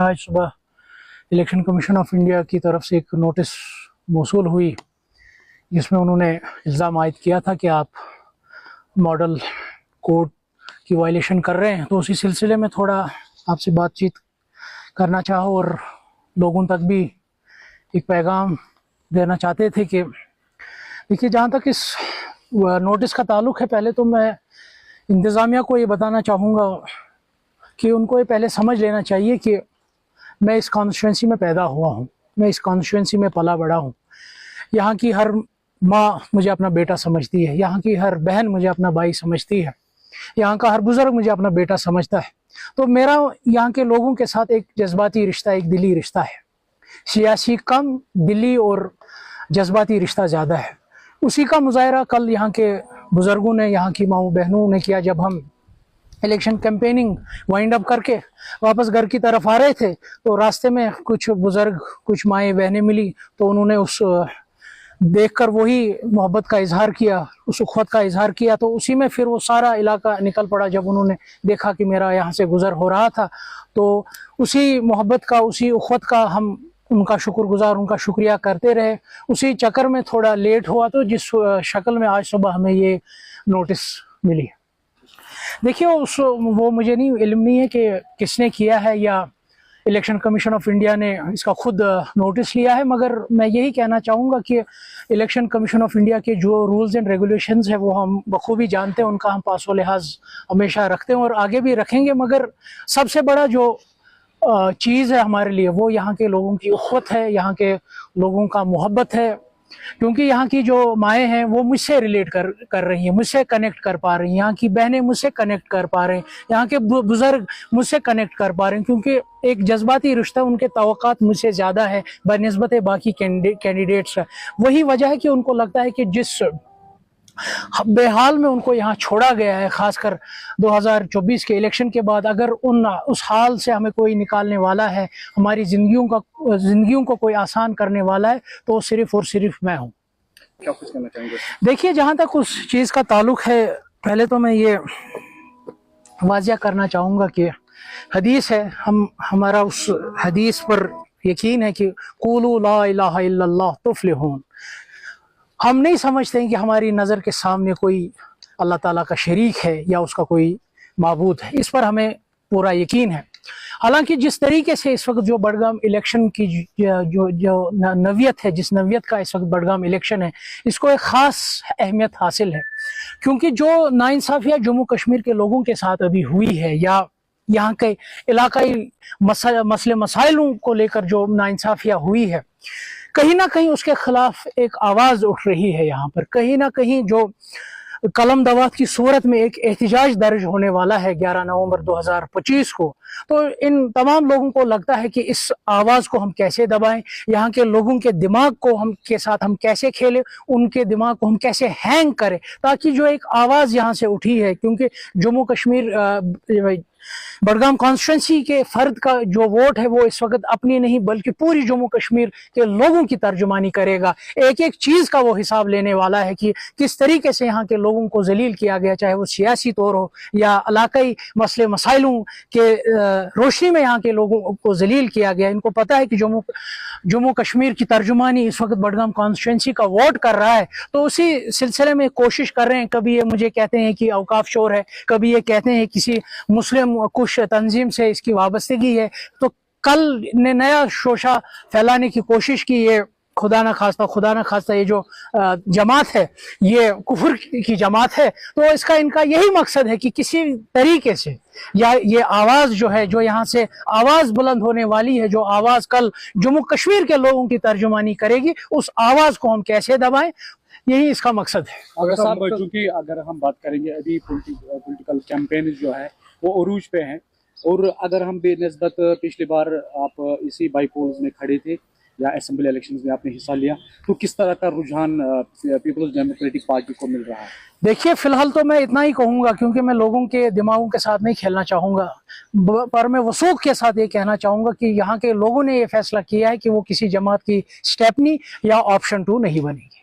आज सुबह election commission of India की तरफ से एक नोटिस मौसूल हुई जिसमें उन्होंने इल्ज़ाम आयद किया था कि आप मॉडल कोड की वायलेशन कर रहे हैं। तो उसी सिलसिले में थोड़ा आपसे बातचीत करना चाहो और लोगों तक भी एक पैगाम देना चाहते थे कि देखिए, जहाँ तक इस नोटिस का ताल्लुक़ है, पहले तो मैं इंतज़ामिया को ये बताना चाहूँगा कि उनको ये पहले समझ लेना चाहिए कि मैं इस कॉन्स्टिट्यूंसी में पैदा हुआ हूँ, मैं इस कॉन्स्टिट्यूंसी में पला बड़ा हूँ। यहाँ की हर माँ मुझे अपना बेटा समझती है, यहाँ की हर बहन मुझे अपना भाई समझती है, यहाँ का हर बुज़ुर्ग मुझे अपना बेटा समझता है। तो मेरा यहाँ के लोगों के साथ एक जज्बाती रिश्ता, एक दिली रिश्ता है। सियासी कम, दिली और जज्बाती रिश्ता ज़्यादा है। उसी का मुजाहरा कल यहाँ के बुज़ुर्गों ने, यहाँ की माँओं बहनों ने किया। जब हम इलेक्शन कैंपेनिंग वाइंड अप करके वापस घर की तरफ आ रहे थे तो रास्ते में कुछ बुज़ुर्ग, कुछ माएँ बहनें मिली, तो उन्होंने उस देखकर वही मोहब्बत का इजहार किया, उस उख़्वत का इजहार किया। तो उसी में फिर वो सारा इलाका निकल पड़ा। जब उन्होंने देखा कि मेरा यहाँ से गुज़र हो रहा था, तो उसी मोहब्बत का, उसी उख़्वत का हम उनका शुक्रगुजार, उनका शुक्रिया करते रहे। उसी चक्कर में थोड़ा लेट हुआ, तो जिस शक्ल में आज सुबह हमें ये नोटिस मिली। देखिए, वो मुझे नहीं इल्म नहीं है कि किसने किया है या इलेक्शन कमीशन ऑफ इंडिया ने इसका खुद नोटिस लिया है, मगर मैं यही कहना चाहूँगा कि इलेक्शन कमीशन ऑफ इंडिया के जो रूल्स एंड रेगुलेशंस है वो हम बखूबी जानते हैं, उनका हम पासो लिहाज हमेशा रखते हैं और आगे भी रखेंगे। मगर सबसे बड़ा जो चीज़ है हमारे लिए वो यहाँ के लोगों की उख़्वत है, यहाँ के लोगों का मोहब्बत है। क्योंकि यहाँ की जो माएँ हैं वो मुझसे रिलेट कर रही हैं, मुझसे कनेक्ट कर पा रही हैं, यहाँ की बहनें मुझसे कनेक्ट कर पा रहे हैं, यहाँ के बुज़ुर्ग मुझसे कनेक्ट कर पा रहे हैं, क्योंकि एक जज्बाती रिश्ता, उनके तवक्कात मुझसे ज़्यादा है बनिस्बत बाकी कैंडिडेट्स है। वही वजह है कि उनको लगता है कि जिस बेहाल में उनको यहाँ छोड़ा गया है, खासकर 2024 के इलेक्शन के बाद, अगर उस हाल से हमें कोई निकालने वाला है, हमारी जिंदगियों को कोई आसान करने वाला है, तो सिर्फ और सिर्फ मैं हूँ। क्या कुछ कहना चाहेंगे? देखिए, जहाँ तक उस चीज़ का ताल्लुक है, पहले तो मैं ये वाज़िया करना चाहूँगा कि हदीस है, हमारा उस हदीस पर यकीन है कि क़ूलू ला इलाहा इल्लल्लाह तुफ़्लिहून। हम नहीं समझते हैं कि हमारी नज़र के सामने कोई अल्लाह ताला का शरीक है या उसका कोई माबूद है। इस पर हमें पूरा यकीन है। हालांकि जिस तरीके से इस वक्त जो बडगाम इलेक्शन की जो नवियत है, जिस नवियत का इस वक्त बडगाम इलेक्शन है, इसको एक ख़ास अहमियत हासिल है, क्योंकि जो नाइंसाफ़ियाँ जम्मू कश्मीर के लोगों के साथ अभी हुई है, या यहाँ के इलाकाई मसले मसाइलों को लेकर जो नाइंसाफ़ियाँ हुई है, कहीं ना कहीं उसके खिलाफ एक आवाज़ उठ रही है। यहाँ पर कहीं ना कहीं जो कलम दवात की सूरत में एक एहतिजाज दर्ज होने वाला है 11 नवंबर 2025 को। तो इन तमाम लोगों को लगता है कि इस आवाज़ को हम कैसे दबाएं, यहाँ के लोगों के दिमाग को के साथ हम कैसे खेलें, उनके दिमाग को हम कैसे हैंग करें, ताकि जो एक आवाज़ यहाँ से उठी है, क्योंकि जम्मू कश्मीर बडगाम कॉन्स्टिट्यूंसी के फर्द का जो वोट है वो इस वक्त अपनी नहीं बल्कि पूरी जम्मू कश्मीर के लोगों की तर्जुमानी करेगा। एक एक चीज़ का वो हिसाब लेने वाला है कि किस तरीके से यहाँ के लोगों को जलील किया गया, चाहे वो सियासी तौर हो या इलाकाई मसले मसाइलों के रोशनी में यहाँ के लोगों को जलील किया गया। इनको पता है कि जम्मू कश्मीर की तर्जुमानी इस वक्त बडगाम कॉन्स्टिट्यूंसी का वोट कर रहा है, तो उसी सिलसिले में कोशिश कर रहे हैं। कभी ये मुझे कहते हैं कि औकाफ शोर है, कभी ये कहते हैं किसी मुस्लिम कुछ तंजीम से इसकी वाबस्तगी है। तो कल ने नया शोशा फैलाने की कोशिश की। ये खुदा न खास्ता ये जो जमात है, ये कुफर की जमात है। तो इनका यही मकसद है कि किसी तरीके से, या ये आवाज़ जो है, जो यहाँ से आवाज़ बुलंद होने वाली है, जो आवाज़ कल जम्मू कश्मीर के लोगों की तर्जुमानी करेगी, उस आवाज़ को हम कैसे दबाएं, यही इसका मकसद है। चूँकि अगर हम बात करेंगे, अभी पॉलिटिकल कैंपेन जो है वो उरूज पे हैं, और अगर हम बेनिस्बत पिछली बार आप इसी बाई पोल्स में खड़े थे या असेंबली इलेक्शंस में आपने हिस्सा लिया, तो किस तरह का रुझान पीपल्स डेमोक्रेटिक पार्टी को मिल रहा है? देखिए, फिलहाल तो मैं इतना ही कहूँगा, क्योंकि मैं लोगों के दिमागों के साथ नहीं खेलना चाहूँगा, पर मैं वसूख के साथ ये कहना चाहूँगा कि यहाँ के लोगों ने ये फैसला किया है कि वो किसी जमात की स्टेपनी या ऑप्शन 2 नहीं बनेगी।